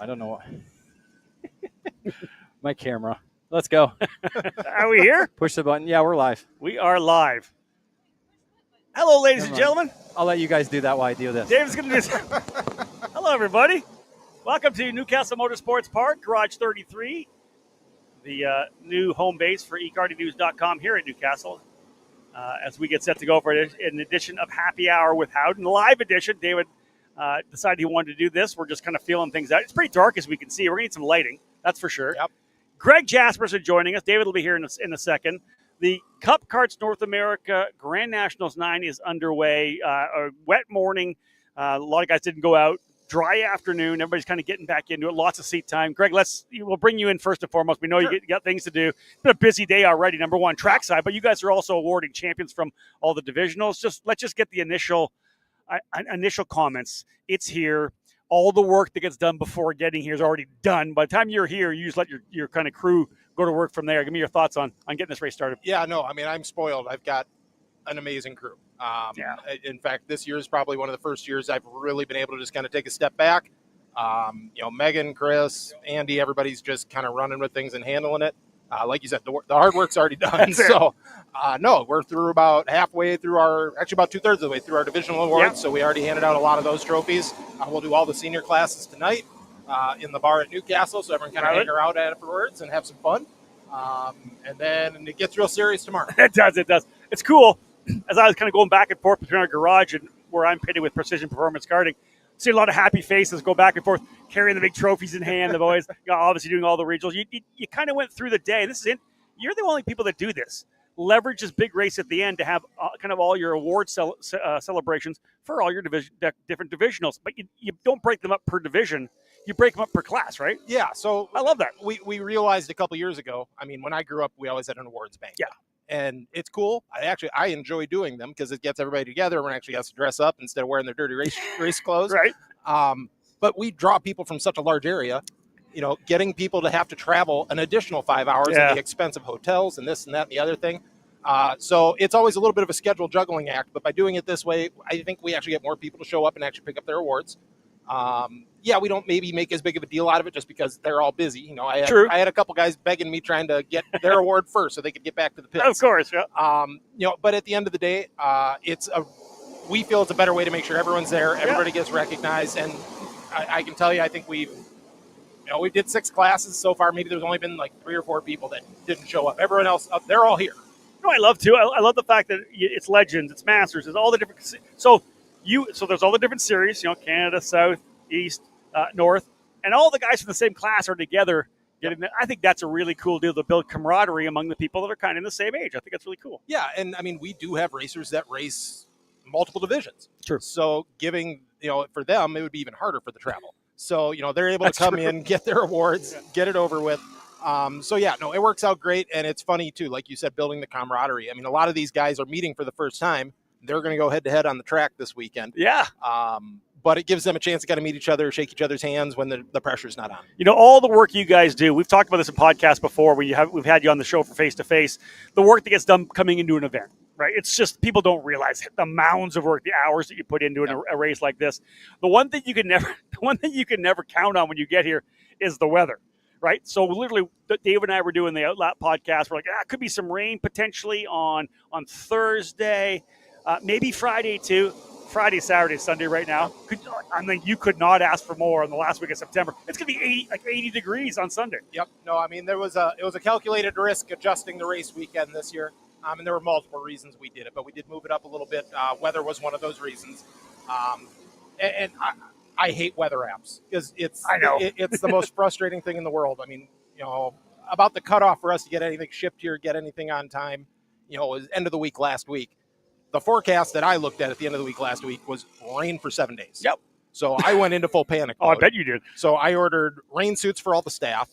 I don't know. My camera. Let's go. Are we here? Push the button. Yeah, we're live. We are live. Hello, ladies and gentlemen. I'll let you guys do that while I do this. Dave's going to do Hello, everybody. Welcome to Castle Motorsports Park, Garage 33, the new home base for ekartingnews.com here at Newcastle. As we get set to go for an edition of Happy Hour with Howden, live edition. David decided he wanted to do this. We're just kind of feeling things out. It's pretty dark, as we can see. We're going to need some lighting, that's for sure. Yep. Greg Jasperson joining us. David will be here in a second. The Cup Karts North America Grand Nationals 9 is underway. A wet morning. A lot of guys didn't go out. Dry afternoon. Everybody's kind of getting back into it. Lots of seat time. Greg, we'll bring you in first and foremost. We know you got things to do. It's been a busy day already, number one, trackside, but you guys are also awarding champions from all the divisionals. Let's just get the initial comments. It's here. All the work that gets done before getting here is already done. By the time you're here, you just let your kind of crew go to work from there. Give me your thoughts on getting this race started. Yeah, no, I mean, I'm spoiled. I've got an amazing crew. In fact, this year is probably one of the first years I've really been able to just kind of take a step back. Megan, Chris, Andy, everybody's just kind of running with things and handling it. Like you said, the hard work's already done. So, we're through about halfway through about 2/3 of the way through our divisional awards. Yep. So we already handed out a lot of those trophies. We'll do all the senior classes tonight in the bar at Newcastle, so everyone kind of hang out afterwards and have some fun. And then it gets real serious tomorrow. It does. It's cool. As I was kind of going back and forth between our garage and where I'm pitted with Precision Performance Karting, see a lot of happy faces go back and forth, carrying the big trophies in hand. The boys, obviously doing all the regionals. You kind of went through the day. This is it. You're the only people that do this. Leverage this big race at the end to have kind of all your award celebrations for all your different divisionals. But you don't break them up per division. You break them up per class, right? Yeah. So I love that. We realized a couple years ago. I mean, when I grew up, we always had an awards bank. Yeah. And it's cool. I enjoy doing them because it gets everybody together. Everyone actually has to dress up instead of wearing their dirty race clothes. Right. But we draw people from such a large area, getting people to have to travel an additional 5 hours at the expense of hotels and this and that and the other thing. So it's always a little bit of a schedule juggling act. But by doing it this way, I think we actually get more people to show up and actually pick up their awards. We don't maybe make as big of a deal out of it just because they're all busy. I had a couple guys begging me trying to get their award first so they could get back to the pits. Of course, yeah. But at the end of the day, we feel it's a better way to make sure everyone's there, everybody gets recognized, and I can tell you, I think we did 6 classes so far. Maybe there's only been like 3 or 4 people that didn't show up. Everyone else, they're all here. I love too. I love the fact that it's Legends, it's Masters, it's all the different. So there's all the different series. Canada, South, East, North, and all the guys from the same class are together. I think that's a really cool deal to build camaraderie among the people that are kind of in the same age. I think that's really cool. Yeah, and I mean, we do have racers that race multiple divisions. True. So giving, for them, it would be even harder for the travel. So, they're able to come in, get their awards, get it over with. It works out great. And it's funny too, like you said, building the camaraderie. I mean, a lot of these guys are meeting for the first time. They're going to go head to head on the track this weekend. Yeah. But it gives them a chance to kind of meet each other, shake each other's hands when the pressure's not on. All the work you guys do, we've talked about this in podcasts before when we've had you on the show for face-to-face, the work that gets done coming into an event, right? It's just people don't realize the mounds of work, the hours that you put into a race like this. The one thing you can never count on when you get here is the weather, right? So literally, Dave and I were doing the Outlet podcast. We're like, could be some rain potentially on Thursday, maybe Friday too. Friday, Saturday, Sunday right now. You could not ask for more in the last week of September. It's going to be 80 degrees on Sunday. Yep. No, I mean, it was a calculated risk adjusting the race weekend this year. And there were multiple reasons we did it, but we did move it up a little bit. Weather was one of those reasons. And I hate weather apps because it's the most frustrating thing in the world. I mean, about the cutoff for us to get anything shipped here, get anything on time, it was end of the week last week. The forecast that I looked at the end of the week last week was rain for 7 days. Yep. So I went into full panic mode. I bet you did. So I ordered rain suits for all the staff.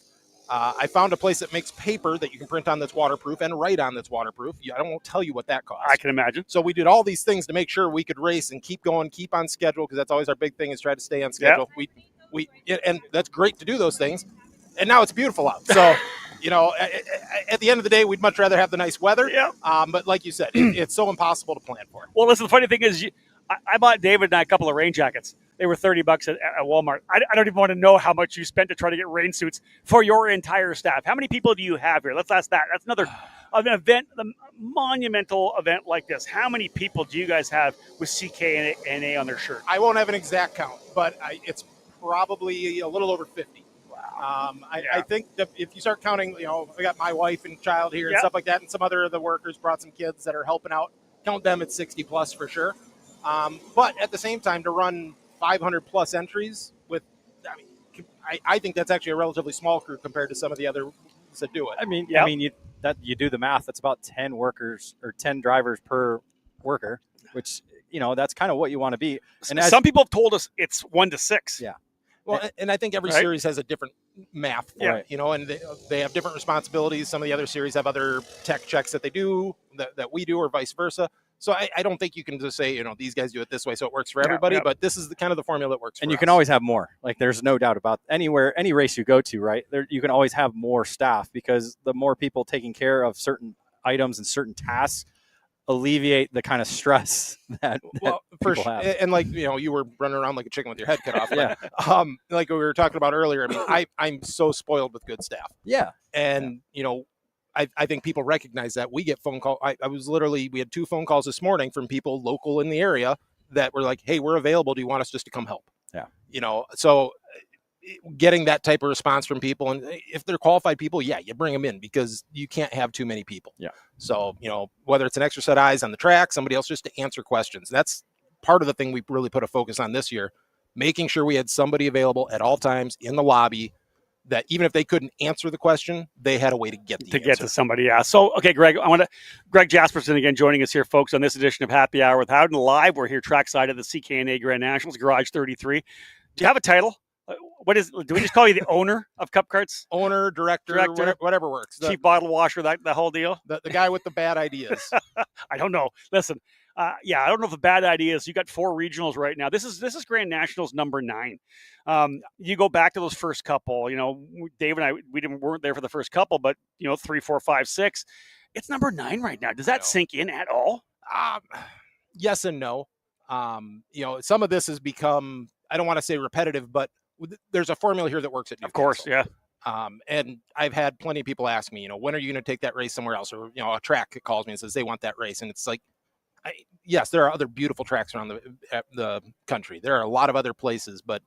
I found a place that makes paper that you can print on that's waterproof and write on that's waterproof. I won't tell you what that costs. I can imagine. So we did all these things to make sure we could race and keep going, keep on schedule, because that's always our big thing is try to stay on schedule. Yep. And that's great to do those things. And now it's beautiful out. So at the end of the day, we'd much rather have the nice weather. Yeah. But like you said, it's so impossible to plan for. Well, listen, the funny thing is I bought David and I a couple of rain jackets. They were $30 at Walmart. I don't even want to know how much you spent to try to get rain suits for your entire staff. How many people do you have here? Let's ask that. That's another an event, a monumental event like this. How many people do you guys have with CKNA on their shirt? I won't have an exact count, but it's probably a little over 50. Wow. I think that if you start counting, I got my wife and child here and stuff like that, and some other of the workers brought some kids that are helping out. Count them at 60 plus for sure. But at the same time, to run 500 plus entries with, I think that's actually a relatively small crew compared to some of the others that do it. I mean, you do the math. That's about 10 workers or 10 drivers per worker, which that's kind of what you want to be. And some people have told us it's 1 to 6. Yeah. Well, and I think every series has a different math for it, and they have different responsibilities. Some of the other series have other tech checks that they do that we do, or vice versa. So I don't think you can just say, these guys do it this way, so it works for everybody. But this is the kind of the formula that works for And you us. can always have more. Like, there's no doubt about any race you go to, right? There, you can always have more staff, because the more people taking care of certain items and certain tasks alleviate the kind of stress that people have. And you were running around like a chicken with your head cut off. Like we were talking about earlier, I'm so spoiled with good staff. Yeah. And, I think people recognize that. We get phone call. We had 2 phone calls this morning from people local in the area that were like, hey, we're available. Do you want us just to come help? Yeah. So getting that type of response from people, and if they're qualified people, you bring them in, because you can't have too many people. Yeah. So, whether it's an extra set of eyes on the track, somebody else just to answer questions. That's part of the thing we really put a focus on this year, making sure we had somebody available at all times in the lobby, that even if they couldn't answer the question, they had a way to get get to somebody. Yeah. So, okay, Greg, Greg Jasperson again joining us here, folks, on this edition of Happy Hour with Howden Live. We're here trackside of the CKNA Grand Nationals, Garage 33. Do you have a title? Do we just call you the owner of Cup Karts? Owner, director, whatever works. Chief bottle washer, the whole deal? The guy with the bad ideas. I don't know. Listen, I don't know if the bad idea is you got 4 regionals right now. This is Grand Nationals number 9. You go back to those first couple. Dave and I, weren't there for the first couple, but 3, 4, 5, 6. It's number 9 right now. Does that sink in at all? Yes and no. Some of this has become, I don't want to say repetitive, but there's a formula here that works at Newcastle. Of course, yeah. And I've had plenty of people ask me, when are you going to take that race somewhere else? Or, a track calls me and says they want that race. And it's like, yes, there are other beautiful tracks around the country. There are a lot of other places, but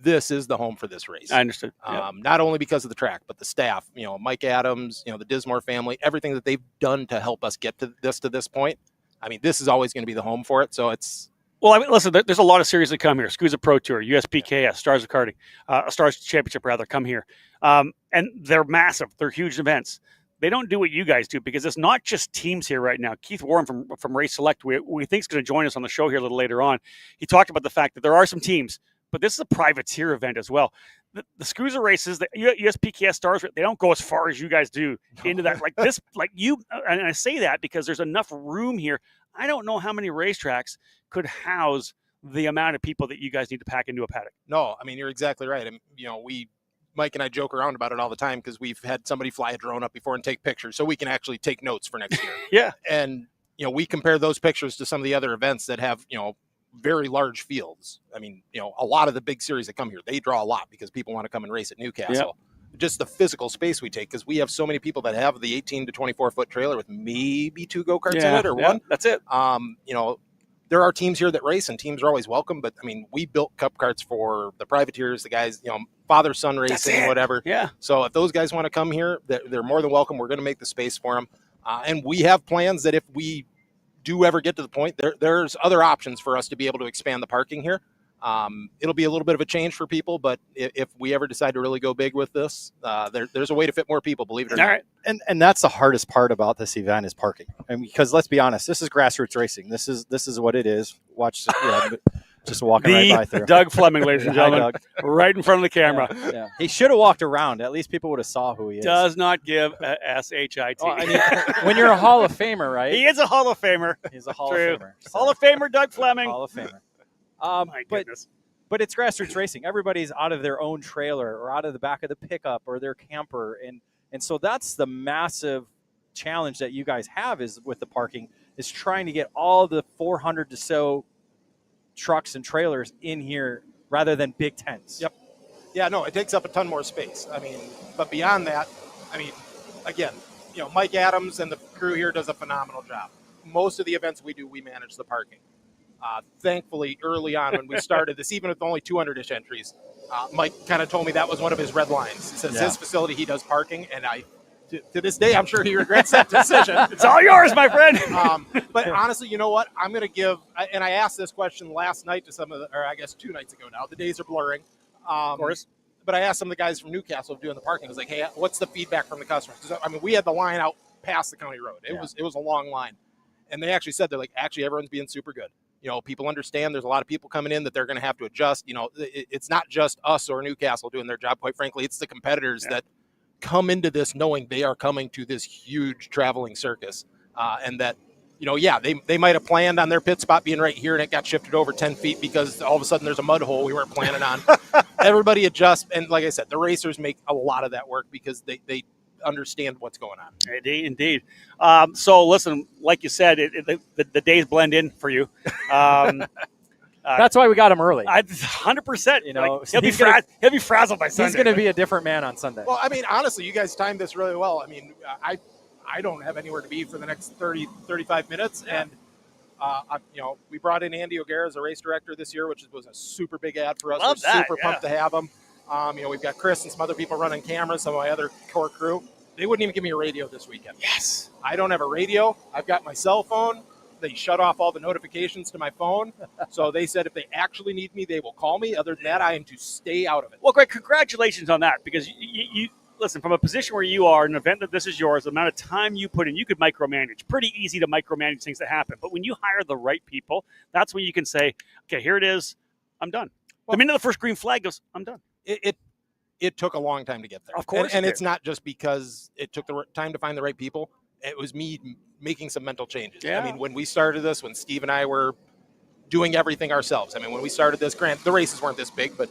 this is the home for this race. I understood. Not only because of the track, but the staff, Mike Adams, the Dismore family, everything that they've done to help us get to this point. This is always going to be the home for it. So it's, well, listen, there's a lot of series that come here. SCUSA Pro Tour, USPKS, Stars of Karting, Stars Championship, rather, come here. And they're massive. They're huge events. They don't do what you guys do, because it's not just teams here right now. Keith Warren from Race Select, we think is going to join us on the show here a little later on. He talked about the fact that there are some teams, but this is a privateer event as well. The SCUSA races, the USPKS Stars, they don't go as far as you guys do into that. Like this, and I say that because there's enough room here. I don't know how many racetracks could house the amount of people that you guys need to pack into a paddock. No, you're exactly right. Mike and I joke around about it all the time, because we've had somebody fly a drone up before and take pictures, so we can actually take notes for next year. Yeah. And, we compare those pictures to some of the other events that have, very large fields. A lot of the big series that come here, they draw a lot because people want to come and race at Newcastle. Yep. Just the physical space we take, because we have so many people that have the 18 to 24 foot trailer with maybe 2 go-karts in it, or one. That's it. There are teams here that race, and teams are always welcome. But we built Cup Karts for the privateers, the guys, father-son racing, whatever. Yeah. So if those guys want to come here, they're more than welcome. We're going to make the space for them. And we have plans that if we do ever get to the point, there's other options for us to be able to expand the parking here. It'll be a little bit of a change for people, but if we ever decide to really go big with this, there's a way to fit more people, believe it or not. All right. And that's the hardest part about this event is parking. Because let's be honest, this is grassroots racing. This is what it is. Watch, just walking right by through. Doug Fleming, ladies and gentlemen, right in front of the camera. Yeah. He should have walked around. At least people would have saw who he is. Does not give a SHIT. When you're a Hall of Famer, right? He is a Hall of Famer. He's a Hall of Famer. So. Hall of Famer, Doug Fleming. Hall of Famer. My goodness. But it's grassroots racing. Everybody's out of their own trailer or out of the back of the pickup or their camper. And so that's the massive challenge that you guys have is with the parking, is trying to get all the 400 to so trucks and trailers in here rather than big tents. Yep. Yeah, no, it takes up a ton more space. I mean, but beyond that, I mean, again, Mike Adams and the crew here does a phenomenal job. Most of the events we do, we manage the parking. Thankfully, early on when we started this, even with only 200-ish entries, Mike kind of told me that was one of his red lines. He says his facility, he does parking, and to this day, I'm sure he regrets that decision. It's all yours, my friend. But honestly, you know what? I'm going to give, and I asked this question last night to or I guess 2 nights ago now. The days are blurring. Of course. But I asked some of the guys from Newcastle doing the parking. I was like, hey, what's the feedback from the customers? Because, I mean, we had the line out past the county road. It was a long line. And they actually said, they're like, actually, everyone's being super good. People understand there's a lot of people coming in that they're going to have to adjust. It's not just us or Newcastle doing their job. Quite frankly, it's the competitors that come into this knowing they are coming to this huge traveling circus. And that, they might have planned on their pit spot being right here and it got shifted over 10 feet because all of a sudden there's a mud hole we weren't planning on. Everybody adjusts. And like I said, the racers make a lot of that work because they understand what's going on. Indeed. So listen, like you said, the days blend in for you. That's why we got him early. 100%. He'll be frazzled by Sunday. He's going to be a different man on Sunday. Well, I mean, honestly, you guys timed this really well. I mean, I don't have anywhere to be for the next 35 minutes. Yeah. And, we brought in Andy O'Gara as a race director this year, which was a super big ad for us. We're super pumped to have him. We've got Chris and some other people running cameras, some of my other core crew. They wouldn't even give me a radio this weekend. Yes. I don't have a radio. I've got my cell phone. They shut off all the notifications to my phone. So they said if they actually need me, they will call me. Other than that, I am to stay out of it. Well, Greg, congratulations on that because you listen, from a position where you are, an event that this is yours, the amount of time you put in, you could micromanage. Pretty easy to micromanage things that happen. But when you hire the right people, that's when you can say, okay, here it is. I'm done. Well, the minute the first green flag goes, I'm done. It took a long time to get there. Of course. And it's not just because it took the time to find the right people. It was me making some mental changes. Yeah. I mean, when we started this, when Steve and I were doing everything ourselves, I mean, when we started this, the races weren't this big, but,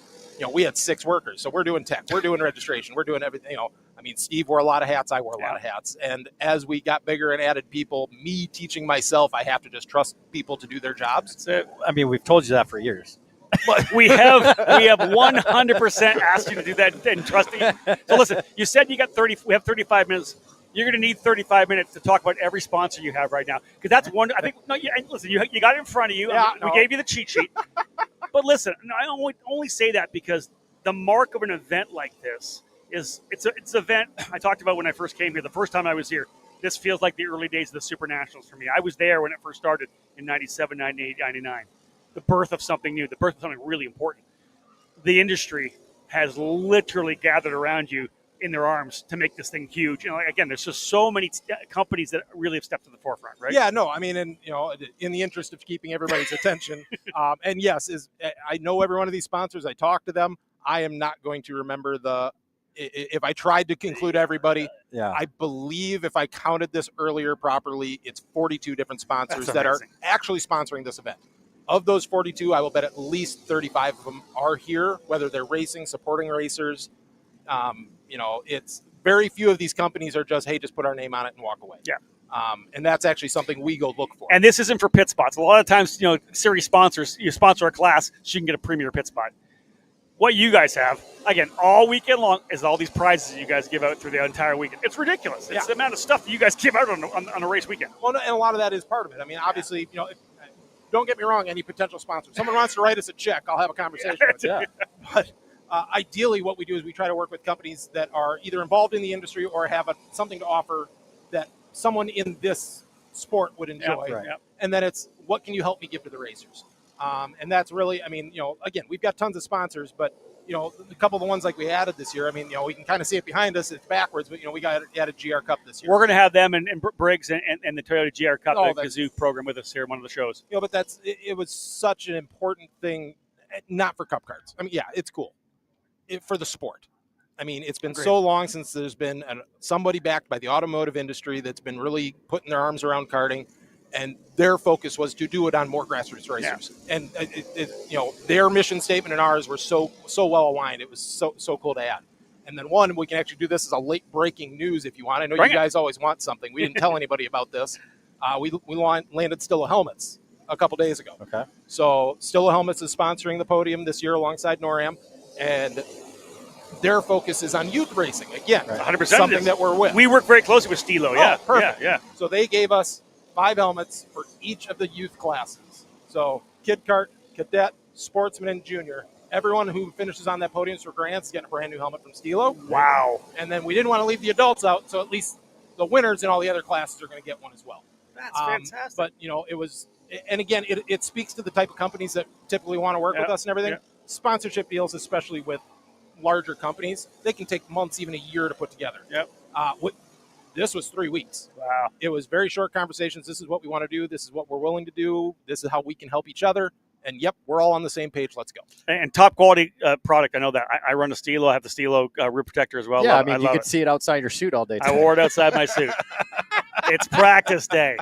we had 6 workers. So we're doing tech, we're doing registration, we're doing everything. I mean, Steve wore a lot of hats, I wore a lot of hats. And as we got bigger and added people, me teaching myself, I have to just trust people to do their jobs. That's it. I mean, we've told you that for years. But we have 100% asked you to do that and trusting you. So listen, you said we have 35 minutes. You're going to need 35 minutes to talk about every sponsor you have right now. Because that's one, I think, listen, you got it in front of you. Yeah, we gave you the cheat sheet. But listen, I only say that because the mark of an event like this is, it's an event I talked about when I first came here. The first time I was here, this feels like the early days of the Super Nationals for me. I was there when it first started in 97, 98, 99. The birth of something new, the birth of something really important. The industry has literally gathered around you in their arms to make this thing huge. Again, there's just so many companies that really have stepped to the forefront, right? Yeah, no, I mean, and in the interest of keeping everybody's attention, and yes, I know every one of these sponsors. I talk to them. I am not going to remember if I tried to conclude everybody. Yeah. I believe if I counted this earlier properly, it's 42 different sponsors that are actually sponsoring this event. Of those 42, I will bet at least 35 of them are here, whether they're racing, supporting racers. It's very few of these companies are just put our name on it and walk away. Yeah. And that's actually something we go look for. And this isn't for pit spots. A lot of times, series sponsors, you sponsor a class so you can get a premier pit spot. What you guys have, again, all weekend long is all these prizes you guys give out through the entire weekend. It's ridiculous. It's the amount of stuff that you guys give out on a race weekend. Well, and a lot of that is part of it. I mean, obviously, don't get me wrong, any potential sponsor. If someone wants to write us a check, I'll have a conversation with you. But ideally, what we do is we try to work with companies that are either involved in the industry or have something to offer that someone in this sport would enjoy. Yep, right. And then it's, what can you help me give to the racers? And that's really, I mean, again, we've got tons of sponsors, but, a couple of the ones like we added this year, I mean, we can kind of see it behind us. It's backwards, but, we added GR Cup this year. We're going to have them and Briggs and the Toyota GR Cup, the Kazoo program with us here in one of the shows. But it was such an important thing, not for Cup Karts. I mean, yeah, it's cool. For the sport. I mean, it's been so long since there's been somebody backed by the automotive industry that's been really putting their arms around karting, and their focus was to do it on more grassroots racers. Yeah. And their mission statement and ours were so well aligned. It was so cool to add. And then we can actually do this as a late breaking news if you want. I know you guys always want something. We didn't tell anybody about this. We landed Stilla helmets a couple days ago. Okay. So Stilla Helmets is sponsoring the podium this year alongside NORAM, and their focus is on youth racing. Again, 100%. something that we're with. We work very closely with Stilo. Yeah, perfect. yeah. So they gave us 5 helmets for each of the youth classes. So Kid Kart, Cadet, Sportsman, and Junior. Everyone who finishes on that podium for grants is getting a brand new helmet from Stilo. Wow. And then we didn't want to leave the adults out, so at least the winners in all the other classes are going to get one as well. That's fantastic. But, it was, and again, it speaks to the type of companies that typically want to work with us and everything. Yep. Sponsorship deals, especially with larger companies, they can take months, even a year to put together. Yep. This was 3 weeks. Wow. It was very short conversations. This is what we want to do. This is what we're willing to do. This is how we can help each other. And yep, we're all on the same page. Let's go. And top quality product. I know that. I run a Stilo. I have the Stilo rip protector as well. Yeah, you could see it outside your suit all day today. I wore it outside my suit. It's practice day.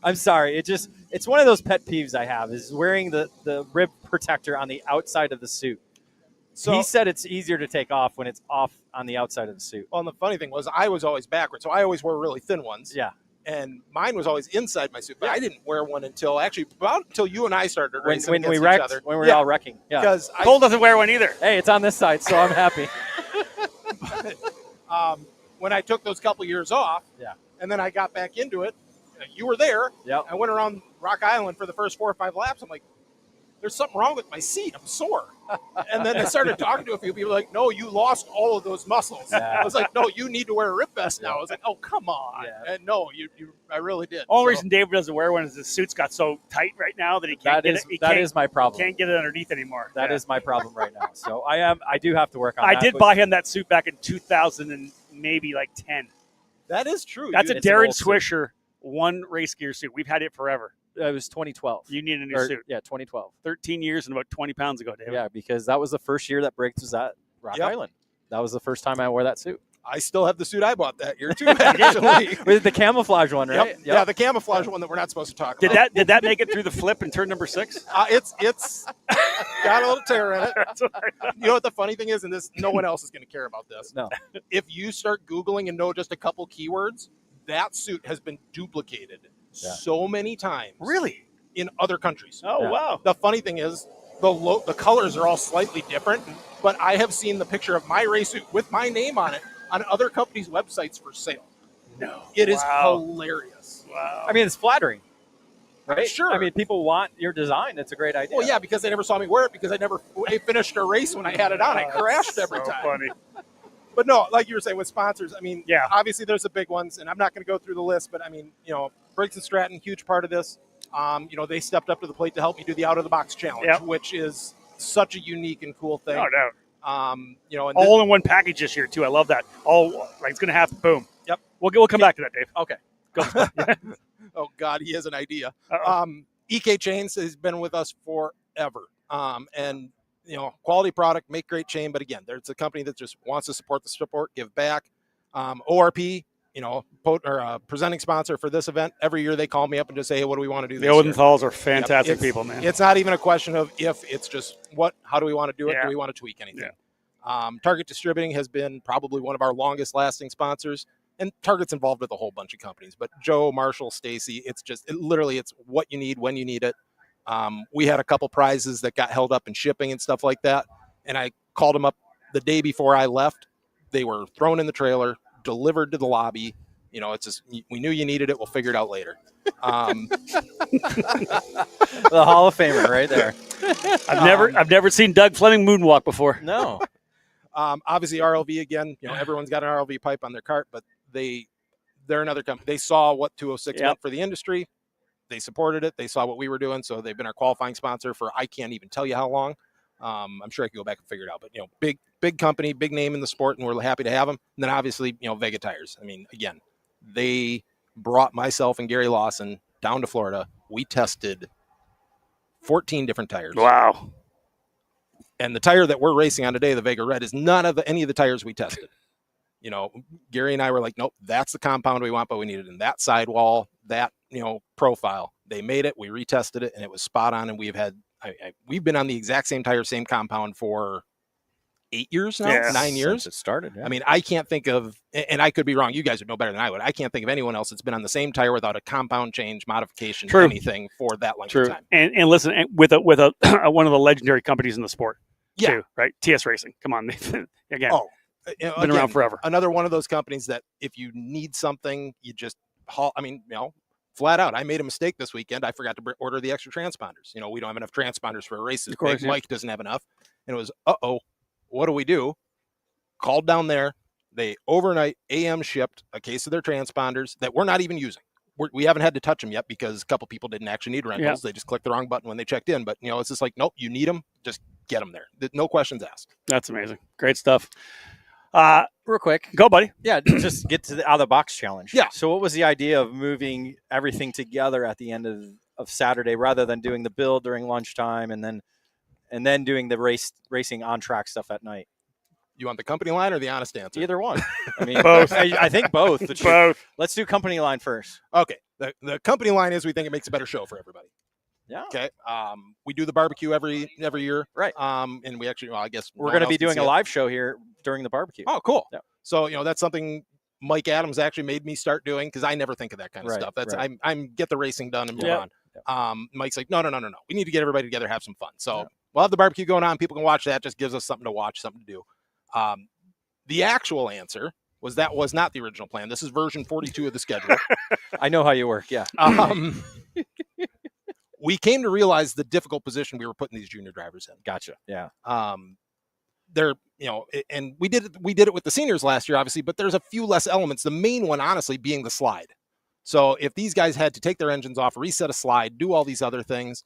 I'm sorry. It's one of those pet peeves I have is wearing the rib protector on the outside of the suit. So he said it's easier to take off when it's off on the outside of the suit. Well, and the funny thing was I was always backwards. So I always wore really thin ones. Yeah. And mine was always inside my suit, but I didn't wear one until you and I started racing when we against wrecked, each other. when we were all wrecking. Yeah. Because Cole doesn't wear one either. Hey, it's on this side, so I'm happy. When I took those couple years off, and then I got back into it, you were there. Yep. I went around Rock Island for the first 4 or 5 laps. I'm like, there's something wrong with my seat. I'm sore. And then I started talking to a few people like, no, you lost all of those muscles. Yeah. I was like, no, you need to wear a rip vest now. I was like, oh, come on. Yeah. And no, I really did. Only reason David doesn't wear one is his suit's got so tight right now that he can't That is my problem. Can't get it underneath anymore. That is my problem right now. So I do have to work on I that. did buy him that suit back in 2000 and maybe like 10. That is true. That's a It's an Darren old suit. Swisher one race gear suit. We've had it forever. It was 2012. You need a new suit. Yeah, 2012. 13 years and about 20 pounds ago, David. Yeah, because that was the first year that Briggs was at Rock Yep. Island. That was the first time I wore that suit. I still have the suit I bought that year, too, actually. With the camouflage one, right? Yep. Yeah, the camouflage one that we're not supposed to talk Did about. that make it through the flip and turn number 6? It's got a little tear in it. You know what the funny thing is, and this no one else is going to care about this. No. If you start Googling and know just a couple keywords, that suit has been duplicated so many times. Really? In other countries. Oh, Yeah. wow. The funny thing is, the colors are all slightly different, but I have seen the picture of my race suit with my name on it on other companies' websites for sale. No. It is hilarious. Wow. I mean, it's flattering, right? Sure. I mean, people want your design. It's a great idea. Well, yeah, because they never saw me wear it because I finished a race when I had it on. I crashed every time. Funny. But no, like you were saying with sponsors, I mean, Yeah. obviously there's the big ones, and I'm not going to go through the list, but I mean, Briggs and Stratton, huge part of this. They stepped up to the plate to help me do the out of the box challenge, Yep. which is such a unique and cool thing. No doubt. And All in one package this year, too. I love that. It's going to happen. Boom. Yep. We'll come back to that, Dave. Okay. Go. Oh God, he has an idea. Uh-oh. EK Chains has been with us forever. And quality product, make great chain. But again, there's a company that just wants to support the sport, give back. ORP, presenting sponsor for this event. Every year they call me up and just say, hey, what do we want to do The this year? Odenthals are fantastic Yep. people, man. It's not even a question of if, it's just how do we want to do it? Yeah. Do we want to tweak anything? Target Distributing has been probably one of our longest lasting sponsors, and Target's involved with a whole bunch of companies, but Joe, Marshall, Stacy, it's what you need when you need it. We had a couple prizes that got held up in shipping and stuff like that, and I called them up the day before I left. They were thrown in the trailer, delivered to the lobby. It's just, we knew you needed it. We'll figure it out later. The Hall of Famer right there. I've never seen Doug Fleming moonwalk before. No. Obviously RLV again, everyone's got an RLV pipe on their cart, but they're another company. They saw what 206 meant for the industry. They supported it. They saw what we were doing. So they've been our qualifying sponsor for, I can't even tell you how long. I'm sure I could go back and figure it out, but big company, big name in the sport, and we're happy to have them. And then obviously, Vega Tires. I mean, again, they brought myself and Gary Lawson down to Florida. We tested 14 different tires. Wow. And the tire that we're racing on today, the Vega Red, is none of any of the tires we tested. Gary and I were like, nope, that's the compound we want, but we need it in that sidewall, that, profile. They made it, we retested it, and it was spot on. And we've been on the exact same tire, same compound for 8 years now, Yeah. 9 years. Since it started. Yeah. I mean, I can't think of, and I could be wrong. You guys would know better than I would. I can't think of anyone else that's been on the same tire without a compound change, modification, True. anything for that length of time. And listen, with a one of the legendary companies in the sport, Yeah. too, right? TS Racing. Come on, again, been Again, around forever. Another one of those companies that if you need something, you just haul. I mean, flat out, I made a mistake this weekend. I forgot to order the extra transponders. We don't have enough transponders for races. Of course, Big Mike doesn't have enough, and it was what do we do? Called down there. They overnight AM shipped a case of their transponders that we're not even using. We haven't had to touch them yet because a couple people didn't actually need rentals. They just clicked the wrong button when they checked in. But it's just like, nope, you need them. Just get them there. No questions asked. That's amazing. Great stuff. Real quick. Go, buddy. Yeah, just get to the out of the box challenge. Yeah. So what was the idea of moving everything together at the end of Saturday rather than doing the build during lunchtime and then doing the racing on track stuff at night? You want the company line or the honest answer? Either one. I mean, Both. I think both. Both. Let's do company line first. Okay. The company line is we think it makes a better show for everybody. Yeah. Okay. We do the barbecue every year. Right. And we actually, I guess we're going to be doing a live show here during the barbecue. Oh, cool. Yeah. So, that's something Mike Adams actually made me start doing because I never think of that kind of stuff. That's I'm get the racing done and move on. Yeah. Mike's like, no. We need to get everybody together, have some fun. So we'll have the barbecue going on. People can watch that. Just gives us something to watch, something to do. The actual answer was that was not the original plan. This is version 42 of the schedule. I know how you work. Yeah. We came to realize the difficult position we were putting these junior drivers in. Gotcha. Yeah. They're, and we did it with the seniors last year, obviously, but there's a few less elements. The main one, honestly, being the slide. So if these guys had to take their engines off, reset a slide, do all these other things,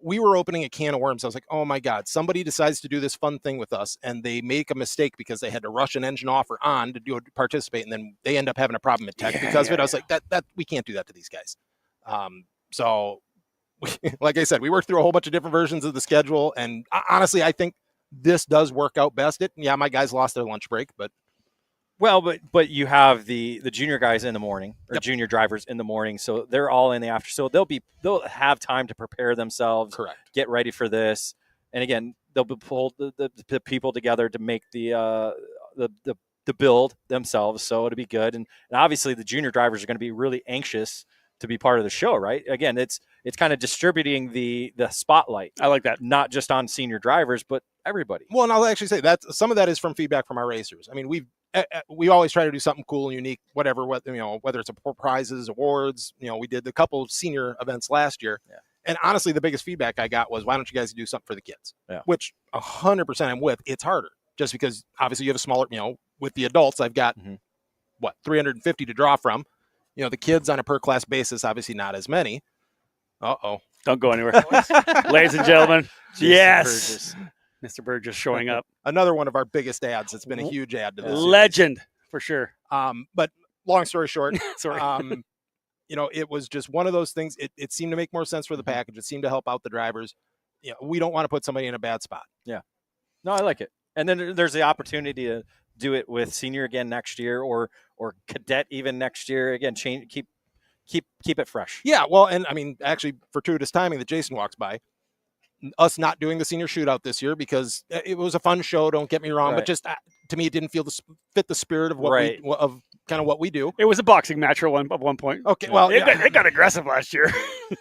we were opening a can of worms. I was like, oh my God, somebody decides to do this fun thing with us and they make a mistake because they had to rush an engine off or on to participate. And then they end up having a problem at tech because of it. I was like, that we can't do that to these guys. So like I said, we worked through a whole bunch of different versions of the schedule. And honestly, I think this does work out best. My guys lost their lunch break, but you have the junior guys in the morning or junior drivers in the morning, so they're all in the after. So they'll have time to prepare themselves, correct, get ready for this, and again they'll be pulled the people together to make the build themselves. So it'll be good, and obviously the junior drivers are going to be really anxious to be part of the show, right? Again, it's kind of distributing the spotlight. I like that, not just on senior drivers, but everybody. Well, and I'll actually say that some of that is from feedback from our racers. I mean, we always try to do something cool and unique, whether it's prizes, awards. We did a couple of senior events last year. Yeah. And honestly, the biggest feedback I got was, why don't you guys do something for the kids? Yeah. Which 100% I'm with. It's harder just because obviously you have a smaller, with the adults, I've got 350 to draw from. The kids on a per class basis, obviously not as many. Don't go anywhere. Ladies and gentlemen. Yes. Mr. Burgess showing up. Another one of our biggest ads. It's been a huge ad to this legend series. For sure. But long story short, sorry. It was just one of those things. It seemed to make more sense for the package. It seemed to help out the drivers. We don't want to put somebody in a bad spot. Yeah. No, I like it. And then there's the opportunity to do it with senior again next year or cadet even next year. Again, keep it fresh. Yeah. Well, and I mean, actually fortuitous timing that Jason walks by. Us not doing the senior shootout this year because it was a fun show. Don't get me wrong, but just to me, it didn't fit the spirit of what we do. It was a boxing match at one point. Okay, well, it got aggressive last year.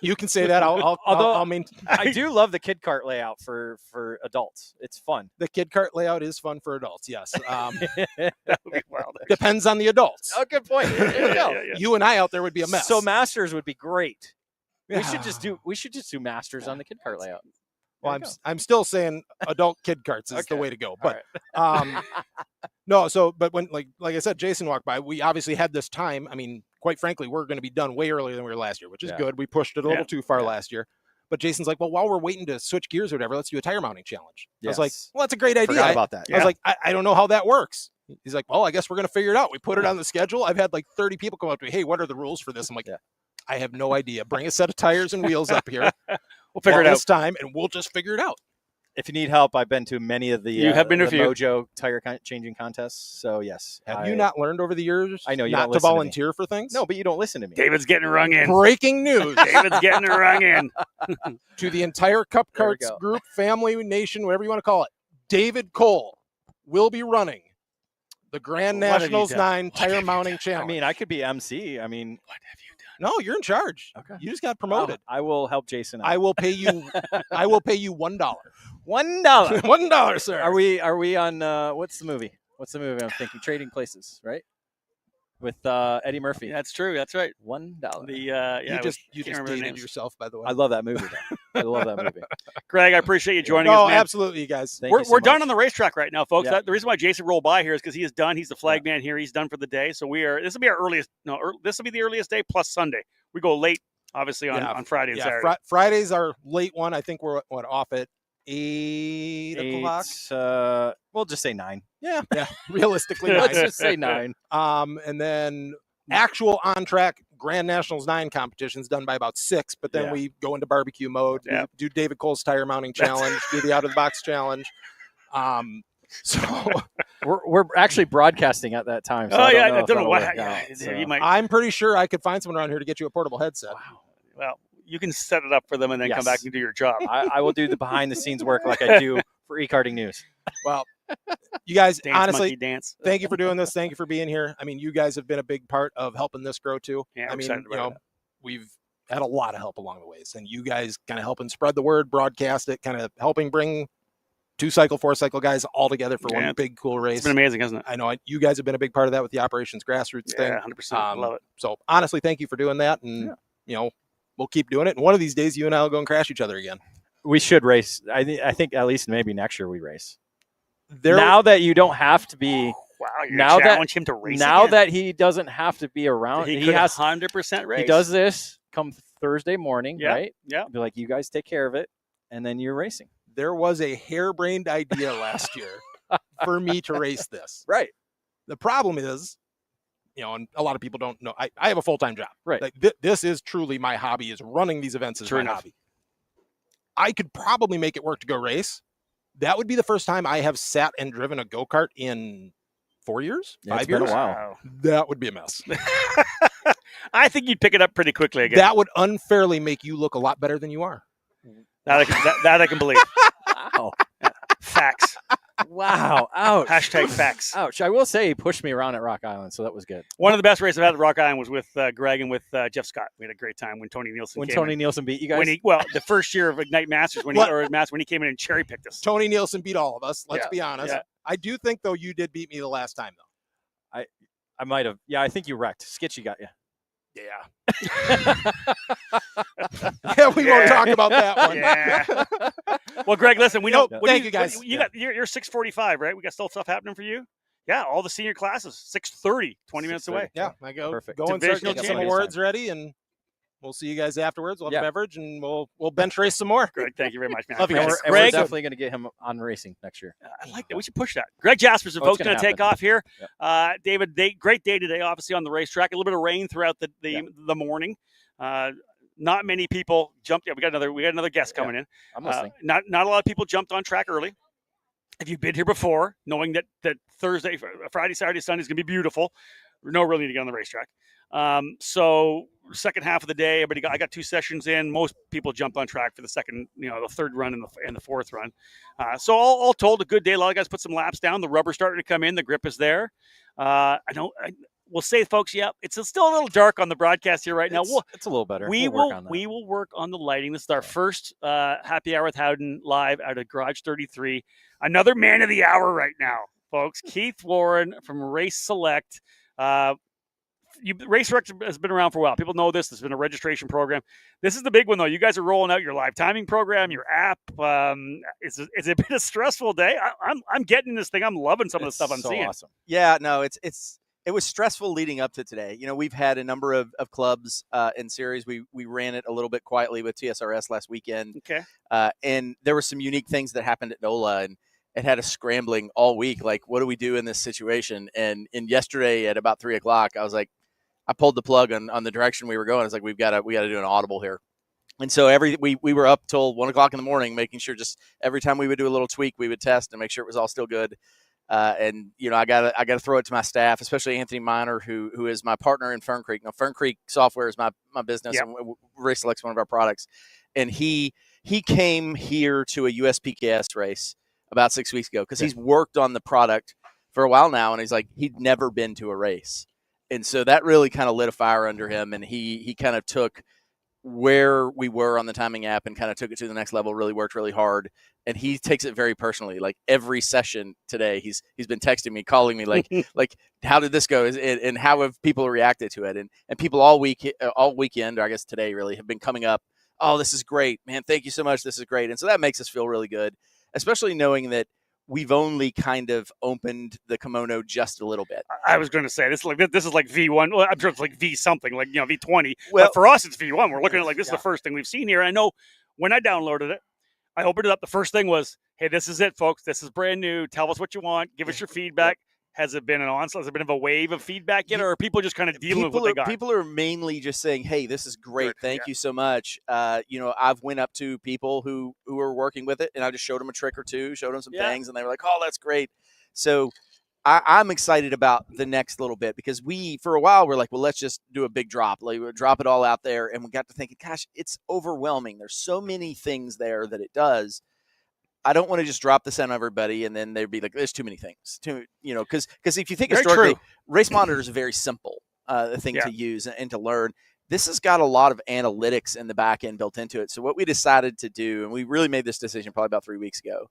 You can say that. I do love the kid cart layout for adults. It's fun. The kid cart layout is fun for adults. Yes. That would be wild. Depends on the adults. Oh, good point. There you go. Yeah. You and I out there would be a mess. So masters would be great. Yeah. We should just do masters on the kid cart layout. Well, I'm still saying adult kid carts is the way to go. But right. no, so but when like I said, Jason walked by, we obviously had this time. I mean, quite frankly, we're going to be done way earlier than we were last year, which is good. We pushed it a little too far last year. But Jason's like, well, while we're waiting to switch gears or whatever, let's do a tire mounting challenge. Yes. I was like, well, that's a great idea. Forgot about that. I was like, I don't know how that works. He's like, well, I guess we're going to figure it out. We put it on the schedule. I've had like 30 people come up to me. Hey, what are the rules for this? I'm like, I have no idea. Bring a set of tires and wheels up here. We'll figure it out this time, and we'll just figure it out. If you need help, I've been to many of the Mojo tire changing contests. So yes, have you not learned over the years? I know you not don't to volunteer for things. No, but you don't listen to me. David's getting rung in. Breaking news. David's getting rung in. To the entire Cup Karts group, family, nation, whatever you want to call it. David Cole will be running the Grand What have you Nationals done? 9 What tire have you mounting done? challenge. I mean, I could be MC. I mean, What have you done? no, you're in charge. Okay. You just got promoted. I will help Jason out. I will pay you. I will pay you $1. $1. $1, sir. Are we on? What's the movie? What's the movie? I'm thinking Trading Places, right? With Eddie Murphy. Yeah, that's true. That's right. $1. The You just can't remember the dated names. yourself, by the way. I love that movie. Though. I love that movie. Greg, I appreciate you joining us, No, man. absolutely, you guys. Thank We're you so done much. on the racetrack right now, folks. Yeah. The reason why Jason rolled by here is because he is done. He's the flag man here. He's done for the day. So this will be our earliest. No, this will be the earliest day plus Sunday. We go late, obviously, on Friday and Saturday. Friday's our late one. I think we're off at 8 o'clock. We'll just say 9. Yeah, realistically, Let's 9. just say 9. And then actual on-track Grand Nationals 9 competitions done by about 6, but then we go into barbecue mode, do David Cole's tire mounting challenge, do the out-of-the-box challenge. So we're actually broadcasting at that time. So I don't know what. I'm pretty sure I could find someone around here to get you a portable headset. Wow. Well, you can set it up for them and then come back and do your job. I will do the behind-the-scenes work like I do for e-karting news. Well, you guys, honestly, thank you for doing this. Thank you for being here. I mean, you guys have been a big part of helping this grow too. Yeah, I mean, we've had a lot of help along the ways, and you guys kind of helping spread the word, broadcast it, kind of helping bring 2-cycle, 4-cycle guys all together for one big cool race. It's been amazing, hasn't it? I know you guys have been a big part of that with the Operations Grassroots thing. 100%. I love it. So honestly, thank you for doing that, and we'll keep doing it. And one of these days, you and I will go and crash each other again. We should race. I think at least maybe next year we race. Now that you don't have to be. Wow, you're going to challenge him to race now again? that he doesn't have to be around. He has 100% race. He does this come Thursday morning, right? Yeah. Be like, you guys take care of it, and then you're racing. There was a harebrained idea last year for me to race this. Right. The problem is, and a lot of people don't know, I have a full-time job. Right. Like this is truly my hobby, is running these events is my hobby. I could probably make it work to go race. That would be the first time I have sat and driven a go-kart in 4 years, 5 years. Been a while. That would be a mess. I think you'd pick it up pretty quickly again. That would unfairly make you look a lot better than you are. That I can believe. Wow. Facts. Wow. Ouch. Hashtag facts. Ouch. I will say he pushed me around at Rock Island, so that was good. One of the best races I've had at Rock Island was with Greg and with Jeff Scott. We had a great time when Tony Nielsen came in. Nielsen beat you guys? The first year of Ignite Masters when he came in and cherry picked us. Tony Nielsen beat all of us. Let's be honest. Yeah. I do think, though, you did beat me the last time, though. I might have. Yeah, I think you wrecked. Skitchy got you. Yeah. We won't talk about that one. Yeah. Well, Greg, listen, we know. Thank you guys. You're 6:45, right? We got still stuff happening for you. Yeah, all the senior classes, 6:30, 20 minutes away. Yeah, I go. Perfect. Go and start getting some awards ready, and we'll see you guys afterwards. We'll have a beverage, and we'll bench race some more. Greg, thank you very much, man. Love you guys. And we're definitely going to get him on racing next year. I like that. We should push that. Greg Jaspers and folks going to take off here. Yep. David, great day today, obviously on the racetrack. A little bit of rain throughout the morning. Not many people jumped. Yeah, we got another guest coming in. I'm listening. Not a lot of people jumped on track early. If you've been here before, knowing that Thursday, Friday, Saturday, Sunday is going to be beautiful, no real need to get on the racetrack. So second half of the day, I got 2 sessions in. Most people jumped on track for the second, the third run and the fourth run. So all told, a good day. A lot of guys put some laps down. The rubber's starting to come in. The grip is there. We'll say, folks, it's still a little dark on the broadcast here right now. It's a little better. We will work on the lighting. This is our first happy hour with Howden live out of Garage 33. Another man of the hour right now, folks. Keith Warren from Race Select. Race Select has been around for a while. People know this. There's been a registration program. This is the big one, though. You guys are rolling out your live timing program, your app. It's a bit of a stressful day. I'm getting this thing. I'm loving some of the stuff I'm seeing. Awesome. Yeah, no, it was stressful leading up to today. We've had a number of clubs in series. We ran it a little bit quietly with TSRS last weekend. Okay. And there were some unique things that happened at NOLA, and it had us scrambling all week. Like, what do we do in this situation? And yesterday at about 3:00, I was like, I pulled the plug on the direction we were going. I was like, we got to do an audible here. And so we were up till 1:00 in the morning, making sure just every time we would do a little tweak, we would test and make sure it was all still good. And I gotta throw it to my staff, especially Anthony Miner, who is my partner in Fern Creek. Now, Fern Creek Software is my business, and Race Select's one of our products. And he came here to a USPKS race about 6 weeks ago, because Yeah. he's worked on the product for a while now, and he's like, he'd never been to a race. And so that really kind of lit a fire under him, and he kind of took where we were on the timing app and kind of took it to the next level, really worked really hard. And he takes it very personally. Like every session today, he's been texting me, calling me like, how did this go? And how have people reacted to it? And people all weekend, or I guess today really, have been coming up. Oh, this is great, man. Thank you so much. This is great. And so that makes us feel really good, especially knowing that we've only kind of opened the kimono just a little bit. I was going to say this is like V1. Well, I'm sure it's like V something, like V20. Well, but for us, it's V1. We're looking at like this is the first thing we've seen here. I know when I downloaded it, I opened it up. The first thing was, "Hey, this is it, folks. This is brand new. Tell us what you want. Give us your feedback." Has it been an onslaught? Has it been a wave of feedback yet, or are people just kind of dealing with what they got? People are mainly just saying, "Hey, this is great. Thank you so much." I've went up to people who are working with it, and I just showed them a trick or two, showed them some things, and they were like, "Oh, that's great." So I'm excited about the next little bit, because for a while, we're like, well, let's just do a big drop. Like, we'll drop it all out there, and we got to thinking, gosh, it's overwhelming. There's so many things there that it does. I don't want to just drop this on everybody, and then they'd be like, "There's too many things." Because if you think historically, Race Monitor is a very simple thing to use and to learn. This has got a lot of analytics in the back end built into it. So what we decided to do, and we really made this decision probably about 3 weeks ago,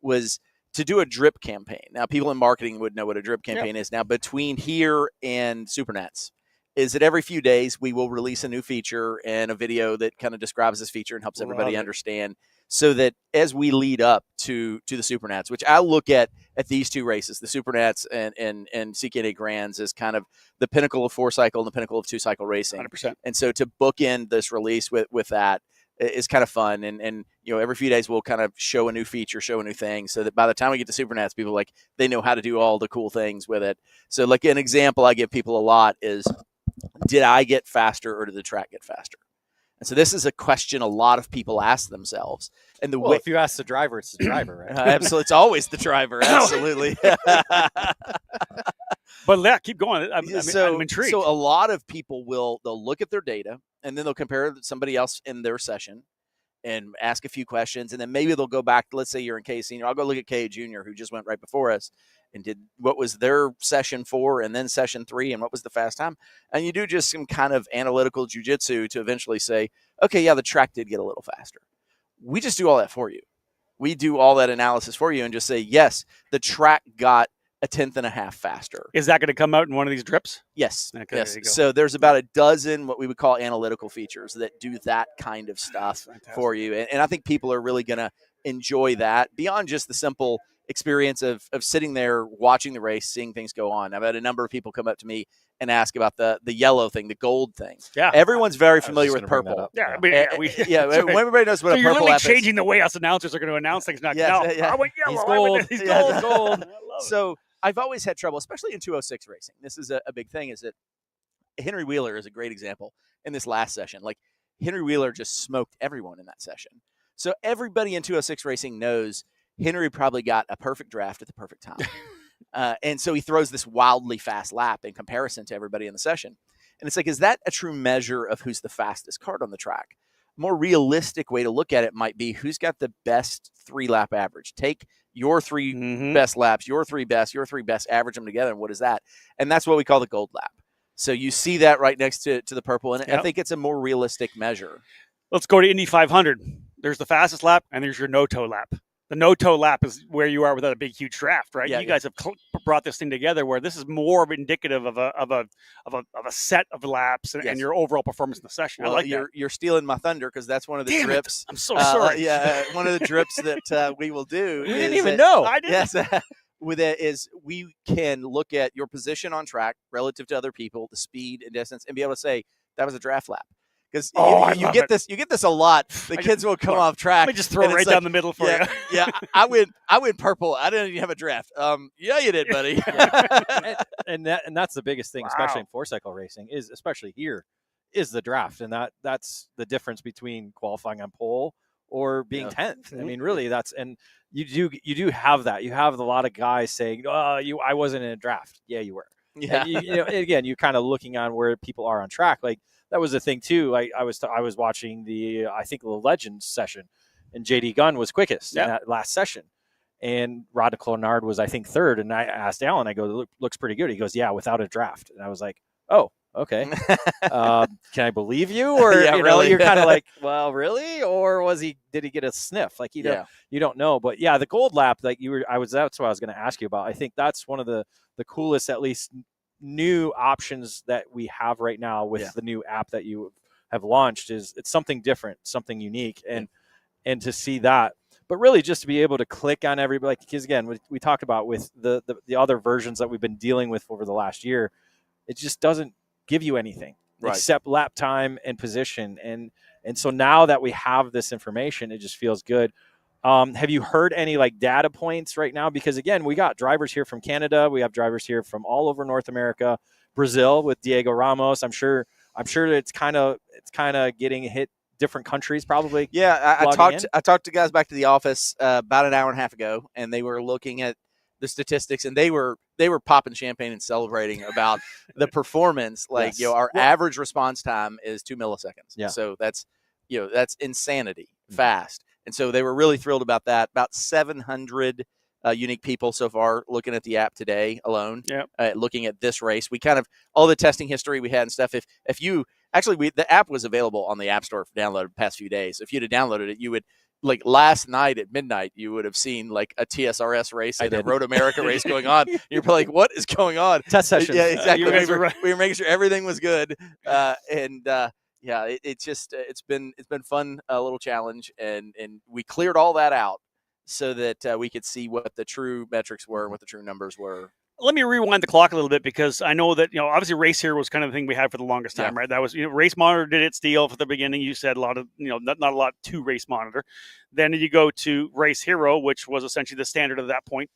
was to do a drip campaign. Now, people in marketing would know what a drip campaign is. Now, between here and Supernats, is that every few days we will release a new feature and a video that kind of describes this feature and helps everybody understand. So that as we lead up to the Supernats, which I look at these two races, the Supernats and CKNA Grands, as kind of the pinnacle of 4-cycle and the pinnacle of 2-cycle racing. 100%. And so to bookend this release with that is kind of fun. And every few days we'll kind of show a new feature, show a new thing, so that by the time we get to Supernats, people they know how to do all the cool things with it. So like an example I give people a lot is, did I get faster or did the track get faster? And so this is a question a lot of people ask themselves. And if you ask the driver, it's the driver, right? Absolutely, it's always the driver. Absolutely. But keep going. I'm intrigued. So a lot of people they'll look at their data, and then they'll compare to somebody else in their session and ask a few questions, and then maybe they'll go back. Let's say you're in K Senior. I'll go look at K Junior, who just went right before us, and did what was their session 4 and then session 3, and what was the fast time. And you do just some kind of analytical jujitsu to eventually say, okay, yeah, the track did get a little faster. We just do all that for you. We do all that analysis for you and just say, yes, the track got a 1/10.5 faster. Is that going to come out in one of these drips? Yes. Okay, yes. there you go. So there's about a dozen what we would call analytical features that do that kind of stuff for you. And I think people are really going to enjoy that beyond just the simple experience of sitting there watching the race, seeing things go on. I've had a number of people come up to me and ask about the yellow thing, the gold thing. Yeah. Everyone's very familiar with purple. Yeah. Everybody knows what a purple so you're literally app is. changing the way us announcers are going to announce things now. I went yellow. He's gold. He's gold. Gold. So I've always had trouble, especially in 206 racing. This is a big thing, is that Henry Wheeler is a great example in this last session. Like, Henry Wheeler just smoked everyone in that session. So everybody in 206 racing knows Henry probably got a perfect draft at the perfect time. And so he throws this wildly fast lap in comparison to everybody in the session. And it's like, is that a true measure of who's the fastest kart on the track? More realistic way to look at it might be, who's got the best 3-lap average? Take your 3 best laps, your 3 best, average them together, and what is that? And that's what we call the gold lap. So you see that right next to the purple, and I think it's a more realistic measure. Let's go to Indy 500. There's the fastest lap, and there's your no-toe lap. The no-toe lap is where you are without a big, huge draft, right? You guys have brought this thing together where this is more of indicative of a set of laps and your overall performance in the session. Well, I like that. You're stealing my thunder, because that's one of the drips. I'm so sorry. One of the drips that we will do. We didn't even know. I didn't. Yes. With it is, we can look at your position on track relative to other people, the speed and distance, and be able to say that was a draft lap. Because you get this a lot. The kids will come off track. Let me just throw it right down the middle for you. Yeah, I went purple. I didn't even have a draft. Yeah, you did, buddy. and that's the biggest thing, especially in 4-cycle racing, is especially here, is the draft, and that's the difference between qualifying on pole or being 10th. I mean, really, and you do have that. You have a lot of guys saying, I wasn't in a draft. Yeah, you were. Yeah. And again, you're kind of looking on where people are on track. Like, that was the thing too. I was watching the Legends session, and JD Gunn was quickest in that last session, and Rod Clonard was, I think, third. And I asked Alan, I go, looks pretty good. He goes, yeah, without a draft. And I was like, oh, okay. Can I believe you? Or, Yeah, you know, really? you're kind of like, well, really? Or did he get a sniff? Like, you don't know. But yeah, the gold lap, like that's what I was going to ask you about. I think that's one of the coolest, at least new options that we have right now with the new app that you have launched. Is it's something different, something unique. And to see that, but really just to be able to click on everybody, because again, we talked about with the other versions that we've been dealing with over the last year, it just doesn't give you anything except lap time and position. And so now that we have this information, it just feels good. Have you heard any like data points right now? Because again, we got drivers here from Canada. We have drivers here from all over North America, Brazil with Diego Ramos. I'm sure it's kind of getting hit different countries probably. Yeah, I talked to guys back to the office about an hour and a half ago, and they were looking at the statistics, and they were popping champagne and celebrating about the performance. Like, our average response time is 2 milliseconds. Yeah. So that's insanity fast. And so they were really thrilled about that. About 700 unique people so far looking at the app today alone. Looking at this race, we kind of all the testing history we had and stuff. If you actually, the app was available on the App Store for download the past few days. If you'd have downloaded it, you would, like last night at midnight, you would have seen like a TSRS race and a Road America race going on. You're like, what is going on? Test session. Yeah, exactly. We were making sure everything was good. It's been fun, a little challenge, and we cleared all that out so that we could see what the true metrics were and what the true numbers were. Let me rewind the clock a little bit, because I know that, obviously Race Hero was kind of the thing we had for the longest time, right? That was, Race Monitor did its deal for the beginning. You said a lot of, not a lot to Race Monitor. Then you go to Race Hero, which was essentially the standard at that point,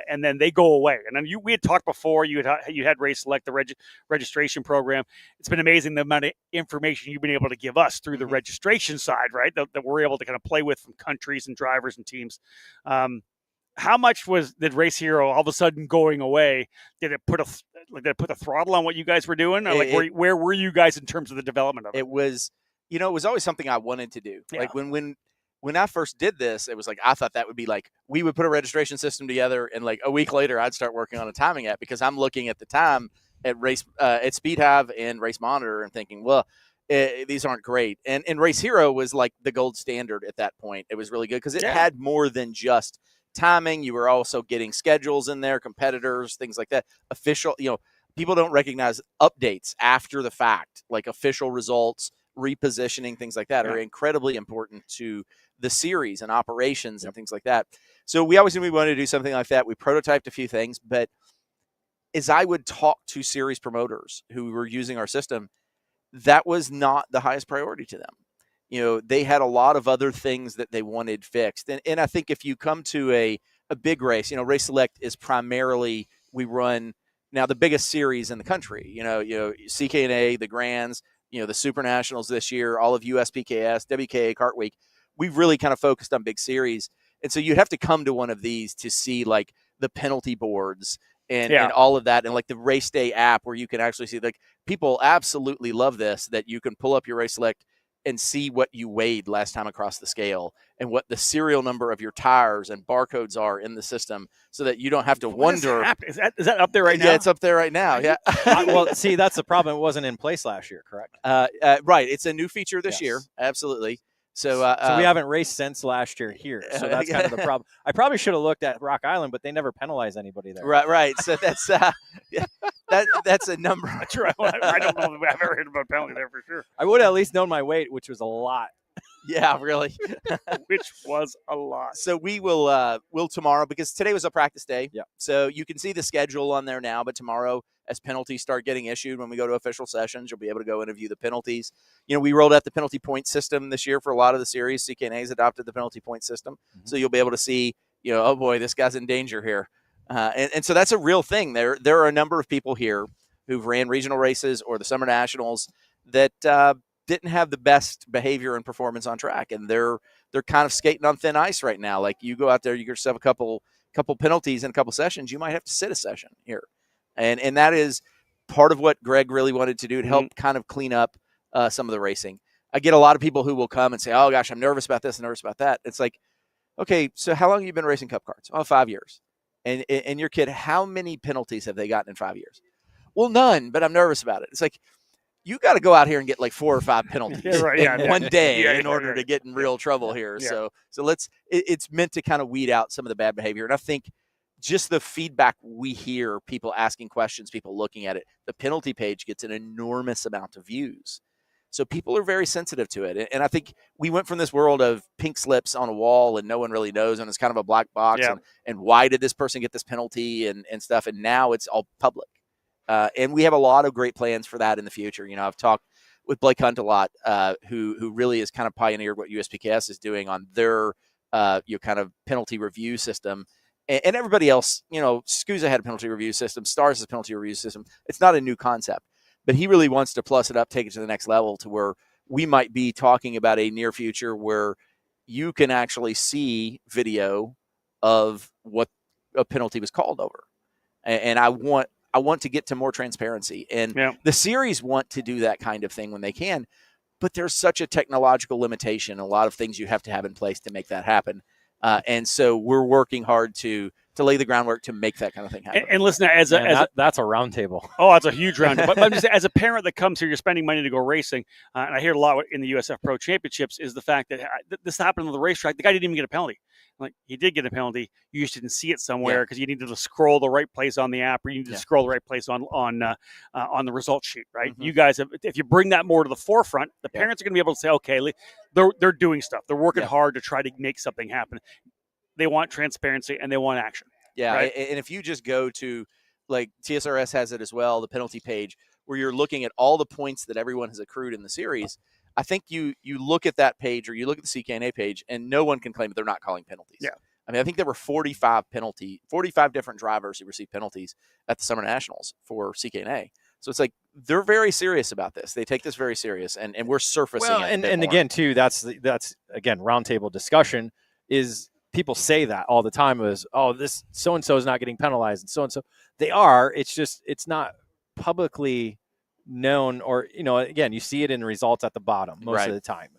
and then they go away. And then we had talked before, you had Race Select, the registration program. It's been amazing the amount of information you've been able to give us through the registration side, right? That we're able to kind of play with from countries and drivers and teams. How much did Race Hero all of a sudden going away? Did it put the throttle on what you guys were doing? Or where were you guys in terms of the development of it? It was, it was always something I wanted to do. Yeah. Like when I first did this, it was like, I thought that would be like, we would put a registration system together, and like a week later I'd start working on a timing app, because I'm looking at the time at at Speed Hive and Race Monitor and thinking, well, these aren't great. And Race Hero was like the gold standard at that point. It was really good because it had more than just timing. You were also getting schedules in there, competitors, things like that. Official, people don't recognize updates after the fact, like official results, repositioning, things like that are incredibly important to the series and operations and things like that. So we always knew we wanted to do something like that. We prototyped a few things, but as I would talk to series promoters who were using our system, that was not the highest priority to them. They had a lot of other things that they wanted fixed. And I think if you come to a big race, Race Select is primarily, we run now the biggest series in the country, CKNA, the Grands, the Super Nationals this year, all of USPKS, WKA, Kart Week. We've really kind of focused on big series. And so you'd have to come to one of these to see like the penalty boards and all of that. And like the Race Day app where you can actually see, like, people absolutely love this, that you can pull up your Race Select and see what you weighed last time across the scale and what the serial number of your tires and barcodes are in the system, so that you don't have to wonder. Is that up there right now? Yeah, it's up there right now. Yeah. Well, see, that's the problem. It wasn't in place last year, correct? Right. It's a new feature this year. Absolutely. So we haven't raced since last year here. So that's kind of the problem. I probably should have looked at Rock Island, but they never penalize anybody there. Right. So that's that's a number. True. I don't know if I've ever heard about penalty there for sure. I would have at least known my weight, which was a lot. Yeah, really. Which was a lot. So we will tomorrow, because today was a practice day. Yeah. So you can see the schedule on there now, but tomorrow, as penalties start getting issued, when we go to official sessions, you'll be able to go interview the penalties. We rolled out the penalty point system this year for a lot of the series. CKNA's adopted the penalty point system. Mm-hmm. So you'll be able to see, oh boy, this guy's in danger here. And so that's a real thing. There are a number of people here who've ran regional races or the Summer Nationals that didn't have the best behavior and performance on track, and they're kind of skating on thin ice right now. Like, you go out there, you get yourself a couple penalties in a couple sessions, you might have to sit a session here, and that is part of what Greg really wanted to do to help kind of clean up some of the racing. I get a lot of people who will come and say, "Oh gosh, I'm nervous about this, and nervous about that." It's like, okay, so how long have you been racing Cup karts? Oh, 5 years. And your kid, how many penalties have they gotten in 5 years? Well, none, but I'm nervous about it. It's like, you got to go out here and get like 4 or 5 penalties in one day in order to get in real trouble here. So it's meant to kind of weed out some of the bad behavior. And I think just the feedback we hear, people asking questions, people looking at it, the penalty page gets an enormous amount of views. So people are very sensitive to it. And I think we went from this world of pink slips on a wall and no one really knows, and it's kind of a black box. And why did this person get this penalty and stuff? And now it's all public. And we have a lot of great plans for that in the future. You know, I've talked with Blake Hunt a lot, who really has kind of pioneered what USPKS is doing on their kind of penalty review system. And everybody else, you know, SCUSA had a penalty review system, Stars has a penalty review system. It's not a new concept, but he really wants to plus it up, take it to the next level to where we might be talking about a near future where you can actually see video of what a penalty was called over. And I want to get to more transparency. And the series want to do that kind of thing when they can, but there's such a technological limitation, a lot of things you have to have in place to make that happen. And so we're working hard to lay the groundwork to make that kind of thing happen. And listen, that's a roundtable. Oh, that's a huge roundtable. But I'm just, as a parent that comes here, you're spending money to go racing, and I hear a lot in the USF Pro Championships is the fact that this happened on the racetrack. The guy didn't even get a penalty. Like, he did get a penalty. You just didn't see it somewhere because you needed to scroll the right place on the app, or you needed to scroll the right place on the result sheet, right? Mm-hmm. You guys, if you bring that more to the forefront, the parents are going to be able to say, okay, they're doing stuff. They're working hard to try to make something happen. They want transparency and they want action. Yeah, right? And if you just go to, like, TSRS has it as well, the penalty page, where you're looking at all the points that everyone has accrued in the series, I think you look at that page, or you look at the CKNA page, and no one can claim that they're not calling penalties. Yeah. I mean, I think there were 45 different drivers who received penalties at the Summer Nationals for CKNA. So it's like, they're very serious about this. They take this very serious, and we're surfacing it. And again, too, that's again, roundtable discussion is people say that all the time is, oh, this so-and-so is not getting penalized, and so-and-so. They are. It's just, it's not publicly known, or, you know, again, you see it in results at the bottom most of the time.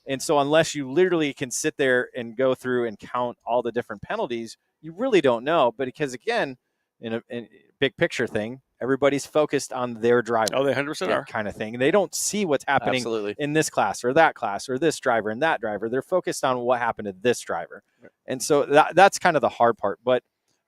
And so unless you literally can sit there and go through and count all the different penalties, you really don't know. But because, again, in a big picture thing, everybody's focused on their driver. Oh, they 100% are. Kind of thing. They don't see what's happening in this class or that class or this driver and that driver. They're focused on what happened to this driver. And so that's kind of the hard part. But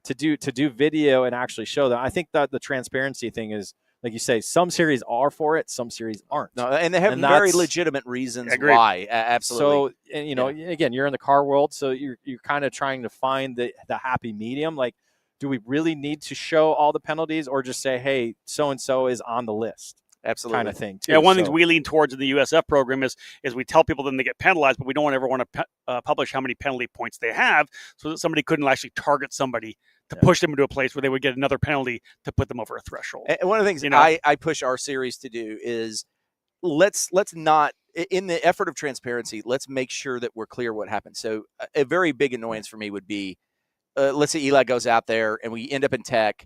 to do video and actually show them, I think that the transparency thing is, like you say, some series are for it, some series aren't. No, and they have very legitimate reasons why. Absolutely. So, and, you know, again, you're in the car world, so you're kind of trying to find the happy medium. Like, do we really need to show all the penalties, or just say, hey, so-and-so is on the list? Absolutely. Kind of thing, too. Yeah, one of the things we lean towards in the USF program is we tell people then they get penalized, but we don't ever want to publish how many penalty points they have, so that somebody couldn't actually target somebody to push them into a place where they would get another penalty to put them over a threshold. And one of the things I push our series to do is let's not, in the effort of transparency, let's make sure that we're clear what happened. So a very big annoyance for me would be, let's say Eli goes out there and we end up in tech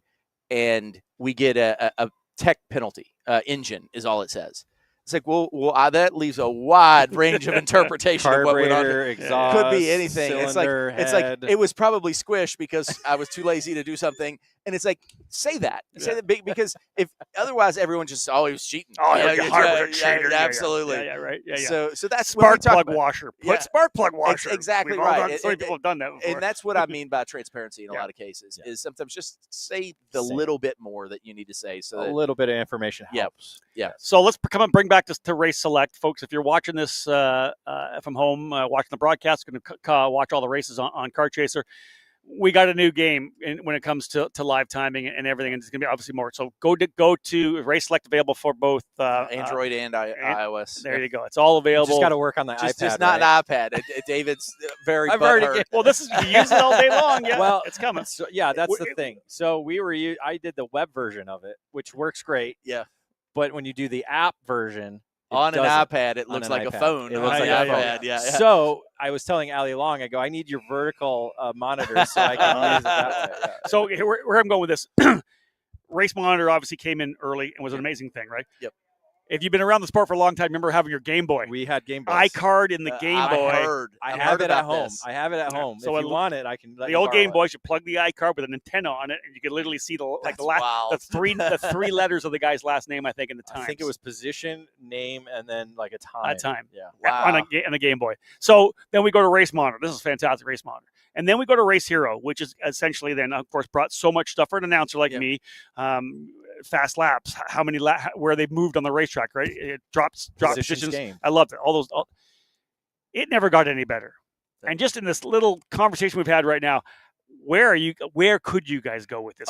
and we get a tech penalty. Engine is all it says. It's like, well, that leaves a wide range of interpretation of what went on. Exhaust, could be anything. Cylinder, it's like it was probably squished because I was too lazy to do something. And it's like, say that, because if otherwise everyone just, he was cheating. Absolutely. Right. Yeah. So that's spark plug washer. Put spark plug washer. Exactly right. So many people have done that before. And that's what I mean by transparency in a lot of cases. Is sometimes just say the little bit more that you need to say. So a little bit of information helps. Yeah. So let's come and bring back to Race Select, folks. If you're watching this from home, watching the broadcast, going to watch all the races on Kart Chaser. We got a new game when it comes to live timing and everything, and it's going to be obviously more. So go to Race Select, available for both Android and iOS. There you go. It's all available. Just got to work on the iPad. Just not an iPad. David's very. I've already. Well, this is you use it all day long. Yeah, well, it's coming. So, that's the thing. So I did the web version of it, which works great. Yeah. But when you do the app version, on an iPad, it looks like a phone. It looks like an iPad. Yeah. So I was telling Ali Long, I go, I need your vertical monitor so I can use it that way. Yeah. So where I'm going with this, Race Monitor obviously came in early and was an amazing thing, right? Yep. If you've been around the sport for a long time, remember having your Game Boy. We had Game Boys. iCard in the Game Boy. I have it at home. This. I have it at home. So if you want it, I can. The old Game Boys, you plug the iCard with an antenna on it, and you could literally see the three letters of the guy's last name. I think in the time. I think it was position, name, and then like a time. A time. Yeah. Wow. On a Game Boy. So then we go to Race Monitor. This is fantastic, Race Monitor. And then we go to Race Hero, which is essentially then, of course, brought so much stuff for an announcer like me. Fast laps, how many where they've moved on the racetrack, right? It drops positions. Game. I loved it. It never got any better. And just in this little conversation we've had right now, where could you guys go with this?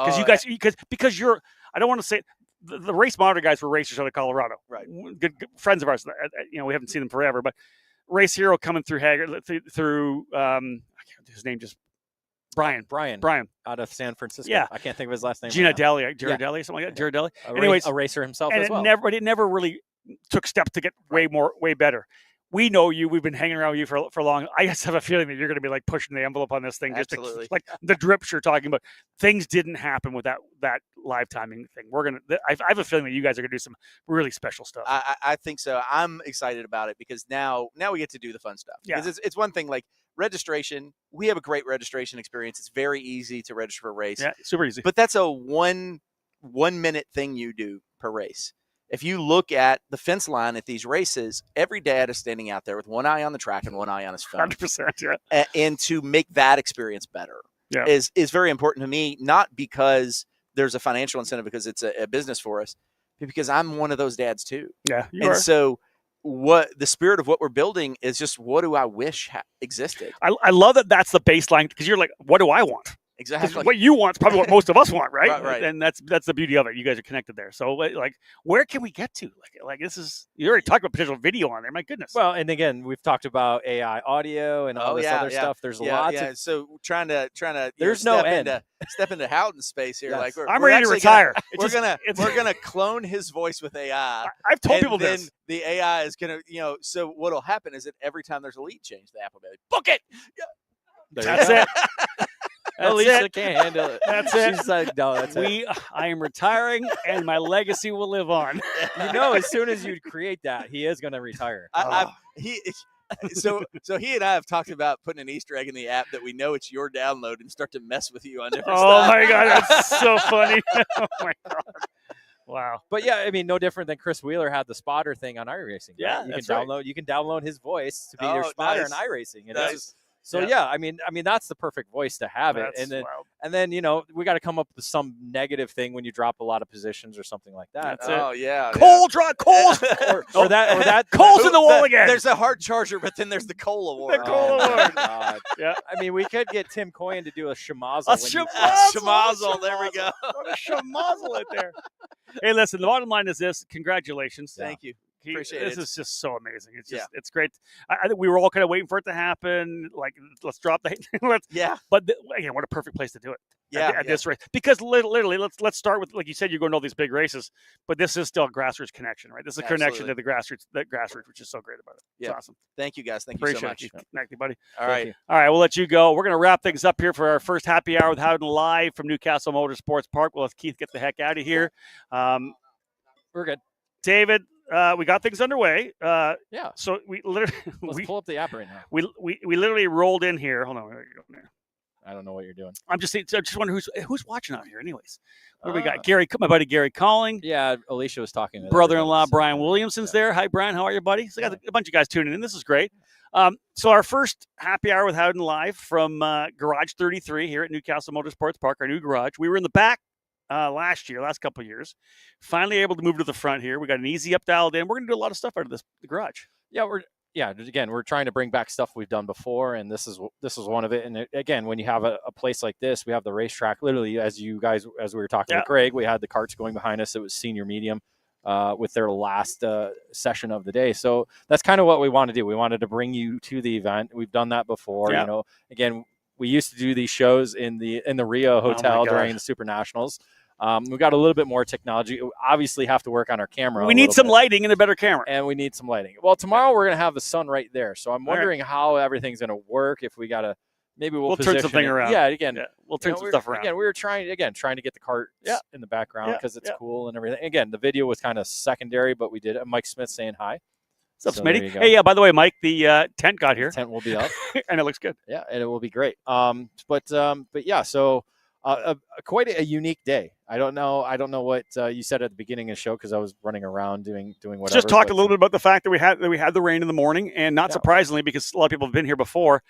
Because you're, I don't want to say the Race Monitor guys were racers out of Colorado, right? Good friends of ours. We haven't seen them forever, but Race Hero coming through through I can't his name just. Brian out of San Francisco. Yeah, I can't think of his last name. Girardelli, something like that. Girardelli. Anyways, a racer himself as well. It never really took steps to get way better. We know you. We've been hanging around with you for long. I just have a feeling that you're going to be like pushing the envelope on this thing. Absolutely. Just like the drips you're talking about. Things didn't happen with that live timing thing. I have a feeling that you guys are going to do some really special stuff. I think so. I'm excited about it because now we get to do the fun stuff. Yeah. Because it's one thing like registration. We have a great registration experience. It's very easy to register for a race. Yeah, super easy. But that's a 1 minute thing you do per race. If you look at the fence line at these races, every dad is standing out there with one eye on the track and one eye on his phone. 100%, yeah. And to make that experience better is very important to me, not because there's a financial incentive because it's a business for us, but because I'm one of those dads too. Yeah, you and are. So what the spirit of what we're building is just what do I wish existed? I love that that's the baseline because you're like, what do I want? Exactly. What you want is probably what most of us want, right? Right. And that's the beauty of it. You guys are connected there. So, like, where can we get to? Like this is you already talked about potential video on there. My goodness. Well, and again, we've talked about AI audio and all this other stuff. There's lots of. So trying to. There's no end. Step into Howden space here. Yes. Like I'm ready to retire. We're gonna clone his voice with AI. I've told people then this. The AI is gonna, So what'll happen is that every time there's a lead change, the app will be like, book it. That's it. Alicia can't handle it. That's it. She's like, no, that's it. I am retiring, and my legacy will live on. As soon as you create that, he is going to retire. So he and I have talked about putting an Easter egg in the app that we know it's your download and start to mess with you on different stuff. Oh my God, that's so funny. Oh my God. Wow. But yeah, I mean, no different than Chris Wheeler had the spotter thing on iRacing. Yeah, right? that's right. You can download his voice to be your spotter in iRacing. And nice. So I mean that's the perfect voice to have it. And then we got to come up with some negative thing when you drop a lot of positions or something like that. That's Oh it. yeah. Coal drop, coals, or that coals in the wall again. There's a hard charger, but then there's the coal award. The coal award. God. Yeah. I mean, we could get Tim Coyan to do a schmozzle. Schmozzle. There we go. What a schmozzle it there. Hey, listen. The bottom line is this: congratulations. Thank you. Appreciate it. This is just so amazing. It's just it's great. I think we were all kind of waiting for it to happen. Like, let's drop the. But again, what a perfect place to do it. At this race, because literally, let's start with, like you said, you're going to all these big races, but this is still a grassroots connection, right? This is a connection to the grassroots, which is so great about it. It's awesome. Thank you guys. Thank you so much. Thank you, buddy. All right. We'll let you go. We're going to wrap things up here for our first happy hour with Howden live from Newcastle Motorsports Park. We'll let Keith get the heck out of here. We're good, David. We got things underway. So we literally let's pull up the app right now. We literally rolled in here. Hold on. I don't know what you're doing. I'm just wondering who's watching out here, anyways. What do we got? Gary, my buddy Gary calling. Yeah, Alicia was talking. With brother-in-law Brian Williamson's there. Hi, Brian. How are you, buddy? So I got a bunch of guys tuning in. This is great. So our first happy hour with Howden live from Garage 33 here at Newcastle Motorsports Park, our new garage. We were in the back last couple of years. Finally able to move to the front here. We got an easy up dialed in. We're going to do a lot of stuff out of the garage. Again, we're trying to bring back stuff we've done before, and this is one of it. And again, when you have a place like this, we have the racetrack. Literally, as we were talking with Greg, we had the karts going behind us. It was senior medium with their last session of the day. So that's kind of what we want to do. We wanted to bring you to the event. We've done that before. Yeah. Again, we used to do these shows in the Rio Hotel during the Super Nationals. We've got a little bit more technology. We obviously have to work on our camera. We need some lighting and a better camera. And we need some lighting. Well, tomorrow we're going to have the sun right there. So I'm wondering how everything's going to work, if we got to maybe we'll turn position something it. around. Yeah, again, we'll turn some stuff around. Again, we were trying to get the cart in the background because it's cool and everything. Again, the video was kind of secondary, but we did it. Mike Smith saying hi. What's up, Smitty? Hey, yeah, by the way, Mike, the tent got here. The tent will be up. And it looks good. Yeah, and it will be great. But yeah, so quite a unique day. I don't know what you said at the beginning of the show because I was running around doing whatever. Just talk a little bit about the fact that we had the rain in the morning, and not surprisingly, because a lot of people have been here before,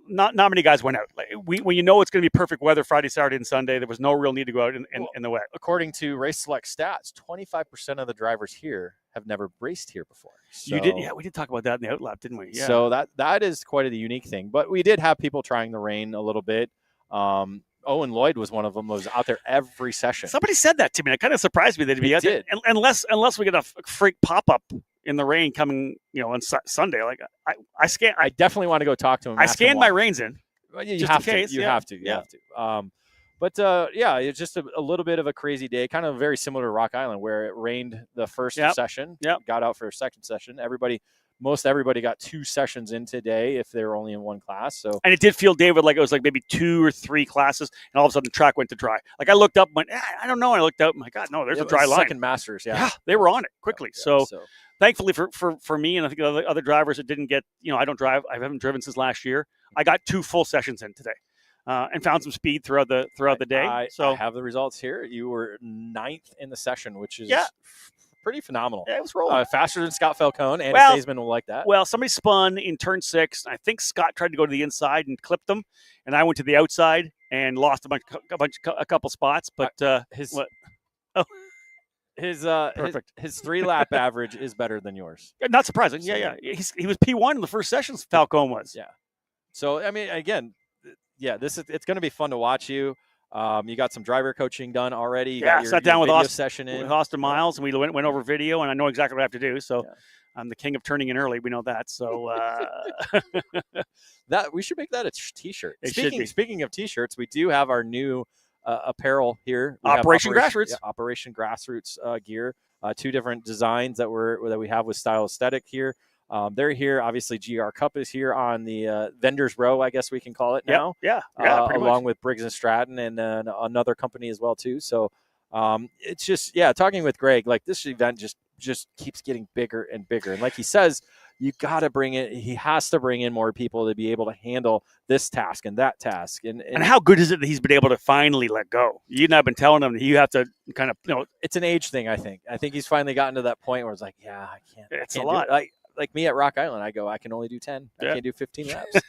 not many guys went out. Like, when you know it's going to be perfect weather Friday, Saturday, and Sunday, there was no real need to go out in the wet. According to Race Select stats, 25% of the drivers here have never raced here before. So, you did, yeah. We did talk about that in the outlap, didn't we? Yeah. So that is quite a unique thing. But we did have people trying the rain a little bit. Owen Lloyd was one of them. Was out there every session. Somebody said that to me. It kind of surprised me that he'd be out there. Unless we get a freak pop up in the rain coming, on Sunday. Like I definitely want to go talk to him. I scanned my reins in. Well, you have to. You have to. But yeah, it's just a little bit of a crazy day, kind of very similar to Rock Island, where it rained the first session. Got out for a second session. Most everybody got 2 sessions in today if they were only in one class. So, and it did feel, David, like it was like maybe 2 or 3 classes, and all of a sudden the track went to dry. Like I looked up, and went, I don't know. And I looked out, and my God, no, there's a dry line. Second Masters, they were on it quickly. So thankfully for me, and I think the other drivers that didn't get, I don't drive. I haven't driven since last year. I got 2 full sessions in today. And found some speed throughout the day. I have the results here. You were 9th in the session, which is pretty phenomenal. Yeah, it was rolling. Faster than Scott Falcone. Andy Staisman will like that. Well, somebody spun in turn 6. I think Scott tried to go to the inside and clipped them, and I went to the outside and lost a couple spots. But his 3-lap average is better than yours. Not surprising. Yeah. He was P1 in the first sessions. Falcone was. Yeah. So I mean, again. Yeah, it's going to be fun to watch you. You got some driver coaching done already. You got sat down with Austin Miles, and we went over video, and I know exactly what I have to do. So I'm the king of turning in early. We know that. So that we should make that a T-shirt. Speaking of T-shirts, we do have our new apparel here. Operation Grassroots. Operation Grassroots gear. 2 different designs that we have with Style Aesthetic here. They're here. Obviously, GR Cup is here on the vendors row, I guess we can call it now. Yeah, along with Briggs and Stratton and another company as well too. So it's just talking with Greg, like this event just keeps getting bigger and bigger. And like he says, you got to bring it. He has to bring in more people to be able to handle this task and that task. And how good is it that he's been able to finally let go? You and I've been telling him that you have to kind of, it's an age thing. I think he's finally gotten to that point where it's like, I can't. It's a lot. Like me at Rock Island, I can only do 10. I can't do 15 laps.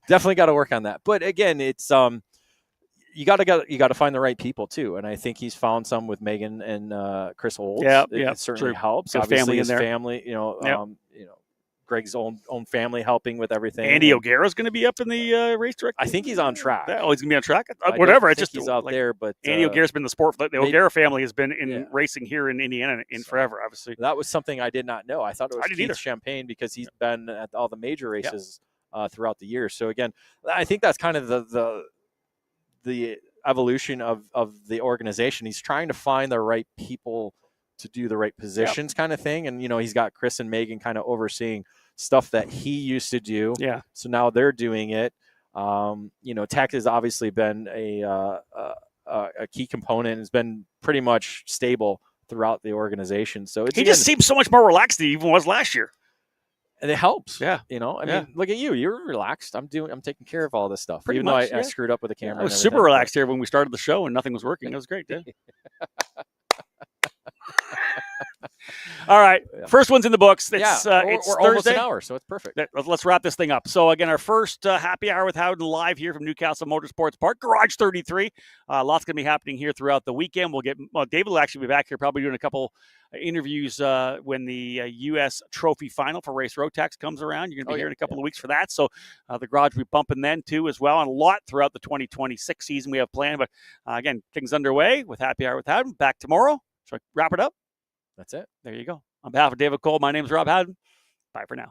Definitely got to work on that. But again, it's you got to find the right people too. And I think he's found some with Megan and Chris Olds. It certainly helps. Got obviously family in there. Family, Greg's own family helping with everything. Andy O'Gara's going to be up in the race director. I think he's on track. He's going to be on track. Whatever. He's out there, but Andy O'Gara's been the sport. The O'Gara family has been in racing here in Indiana forever. Obviously, that was something I did not know. I thought it was Keith Champagne because he's been at all the major races throughout the year. So again, I think that's kind of the evolution of the organization. He's trying to find the right people to do the right positions, kind of thing. And he's got Chris and Megan kind of overseeing stuff that he used to do. Yeah. So now they're doing it. Tech has obviously been a key component. It's been pretty much stable throughout the organization. So he just seems so much more relaxed than he even was last year. And it helps. Yeah. I mean, look at you. You're relaxed. I'm taking care of all this stuff. Pretty even much, though I screwed up with the camera. I was super relaxed here when we started the show and nothing was working. It was great, dude. All right. First one's in the books. It's we're almost an hour, so it's perfect. Let's wrap this thing up. So, again, our first happy hour with Howden live here from Castle Motorsports Park, Garage 33. Lots going to be happening here throughout the weekend. David will actually be back here probably doing a couple interviews when the U.S. Trophy Final for Race Rotax comes around. You're going to be here in a couple of weeks for that. So, the garage will be bumping then, too, as well. And a lot throughout the 2026 season we have planned. But, again, things underway with happy hour with Howden. Back tomorrow. Should I wrap it up? That's it. There you go. On behalf of David Cole, my name is Rob Howden. Bye for now.